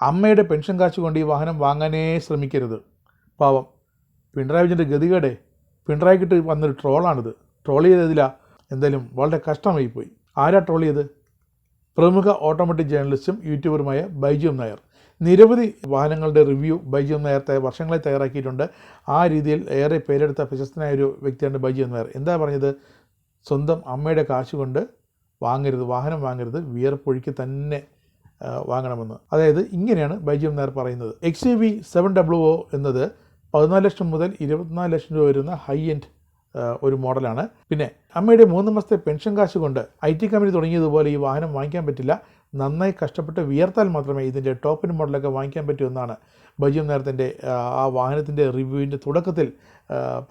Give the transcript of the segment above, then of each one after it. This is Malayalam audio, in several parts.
അമ്മയുടെ പെൻഷൻ കാശ് കൊണ്ട് ഈ വാഹനം വാങ്ങാനേ ശ്രമിക്കരുത്. പാവം പിണറായി വിജയൻ്റെ ഗതികേടെ. പിണറായിക്കിട്ട് വന്നൊരു ട്രോളാണിത്. ട്രോൾ ചെയ്തതിലാ എന്തായാലും വളരെ കഷ്ടമായി പോയി. ആരാ ട്രോൾ ചെയ്ത്? പ്രമുഖ ഓട്ടോമോട്ടീവ് ജേർണലിസ്റ്റും യൂട്യൂബറുമായ ബൈജു നായർ. നിരവധി വാഹനങ്ങളുടെ റിവ്യൂ ബൈജു നായർ വർഷങ്ങളായി തയ്യാറാക്കിയിട്ടുണ്ട്. ആ രീതിയിൽ ഏറെ പേരെടുത്ത പ്രശസ്തനായ ഒരു വ്യക്തിയാണ് ബൈജു നായർ. എന്താ പറഞ്ഞത്? സ്വന്തം അമ്മയുടെ കാശ് കൊണ്ട് വാഹനം വാങ്ങരുത്, വിയർപ്പൊഴുക്കി തന്നെ വാങ്ങണമെന്ന്. അതായത് ഇങ്ങനെയാണ് ബൈജു നായർ പറയുന്നത്. XUV 700 എന്നത് 14 ലക്ഷം മുതൽ 24 ലക്ഷം രൂപ വരുന്ന ഹൈ എൻഡ് ഒരു മോഡലാണ്. പിന്നെ അമ്മയുടെ 3 മാസത്തെ പെൻഷൻ കാശ് കൊണ്ട് IT കമ്പനി തുടങ്ങിയതുപോലെ ഈ വാഹനം വാങ്ങിക്കാൻ പറ്റില്ല. നന്നായി കഷ്ടപ്പെട്ട് വിയർത്താൽ മാത്രമേ ഇതിൻ്റെ ടോപ്പിൻ മോഡലൊക്കെ വാങ്ങിക്കാൻ പറ്റൂ എന്നാണ് ബൈജു നായർ ആ വാഹനത്തിൻ്റെ റിവ്യൂവിൻ്റെ തുടക്കത്തിൽ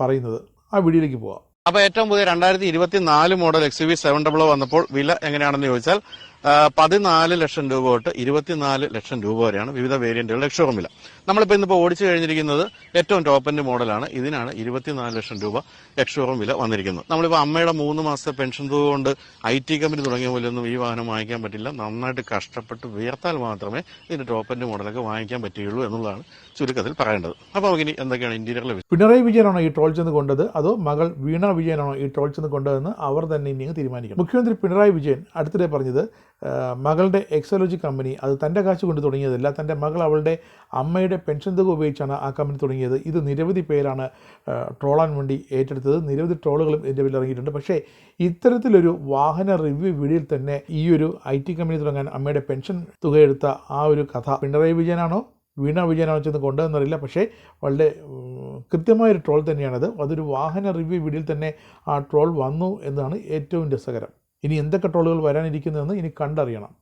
പറയുന്നത്. ആ വീഡിയോയിലേക്ക് പോവാം. അപ്പോൾ ഏറ്റവും പുതിയ 2024 മോഡൽ XUV 700 വന്നപ്പോൾ വില എങ്ങനെയാണെന്ന് ചോദിച്ചാൽ 14 ലക്ഷം രൂപ തൊട്ട് 24 ലക്ഷം രൂപ വരെയാണ് വിവിധ വേരിയന്റുകളുടെ എക്സ്ഷോറൂം വില. നമ്മളിപ്പോൾ ഇന്നിപ്പോൾ ഓടിച്ചു കഴിഞ്ഞിരിക്കുന്നത് ഏറ്റവും ടോപ്പ് എൻഡ് മോഡലാണ്. ഇതിനാണ് 24 ലക്ഷം രൂപ എക്സ്ഷോറൂം വില വന്നിരിക്കുന്നത്. നമ്മളിപ്പോൾ അമ്മയുടെ 3 മാസത്തെ പെൻഷൻ തുക കൊണ്ട് IT കമ്പനി തുടങ്ങിയ പോലെയൊന്നും ഈ വാഹനം വാങ്ങിക്കാൻ പറ്റില്ല. നന്നായിട്ട് കഷ്ടപ്പെട്ട് വിയർത്താൽ മാത്രമേ ഇതിന്റെ ടോപ്പ് എൻഡ് മോഡലൊക്കെ വാങ്ങിക്കാൻ പറ്റുകയുള്ളൂ എന്നുള്ളതാണ് ചുരുക്കത്തിൽ പറയേണ്ടത്. അപ്പോൾ നമുക്കിനി എന്തൊക്കെയാണ് ഇന്റീരിയറിൽ. പിണറായി വിജയനാണോ ഈ ട്രോൾ ചെന്ന് കൊണ്ടത്, അതോ മകൾ വീണ വിജയനാണോ ഈ ട്രോൾ ചെന്ന് കൊണ്ടതെന്ന് അവർ തന്നെ ഇനി തീരുമാനിക്കണം. മുഖ്യമന്ത്രി പിണറായി വിജയൻ അടുത്തിടെ പറഞ്ഞത് മകളുടെ എക്സോളജി കമ്പനി അത് തൻ്റെ കാശ് കൊണ്ട് തുടങ്ങിയതല്ല, തൻ്റെ മകൾ അവളുടെ അമ്മയുടെ പെൻഷൻ തുക ഉപയോഗിച്ചാണ് ആ കമ്പനി തുടങ്ങിയത്. ഇത് നിരവധി പേരാണ് ട്രോളാൻ വേണ്ടി ഏറ്റെടുത്തത്. നിരവധി ട്രോളുകളും ഇതിൻ്റെ പേരിൽ ഇറങ്ങിയിട്ടുണ്ട്. പക്ഷേ ഇത്തരത്തിലൊരു വാഹന റിവ്യൂ വീഡിയോയിൽ തന്നെ ഈ ഒരു IT കമ്പനി തുടങ്ങാൻ അമ്മയുടെ പെൻഷൻ തുക എടുത്ത ആ ഒരു കഥ പിണറായി വിജയനാണോ വീണ വിജയനാണോ ചെന്ന് കൊണ്ടതെന്നറിയില്ല. പക്ഷേ വളരെ കൃത്യമായൊരു ട്രോൾ തന്നെയാണത്. അതൊരു വാഹന റിവ്യൂ വീഡിയോയിൽ തന്നെ ആ ട്രോൾ വന്നു എന്നതാണ് ഏറ്റവും രസകരം. ഇനി എന്തൊക്കെ ട്രോളുകൾ വരാനിരിക്കുന്നതെന്ന് ഇനി കണ്ടറിയണം.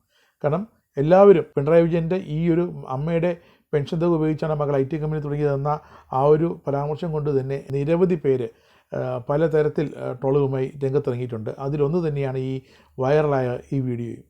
കാരണം എല്ലാവരും പിണറായി വിജയൻ്റെ ഈ ഒരു അമ്മയുടെ പെൻഷൻ തുക ഉപയോഗിച്ചാണ് മകൾ IT കമ്പനി തുടങ്ങിയതെന്ന ആ ഒരു പരാമർശം കൊണ്ട് തന്നെ നിരവധി പേര് പലതരത്തിൽ ട്രോളുകളുമായി രംഗത്തിറങ്ങിയിട്ടുണ്ട്. അതിലൊന്ന് തന്നെയാണ് ഈ വൈറലായ ഈ വീഡിയോയും.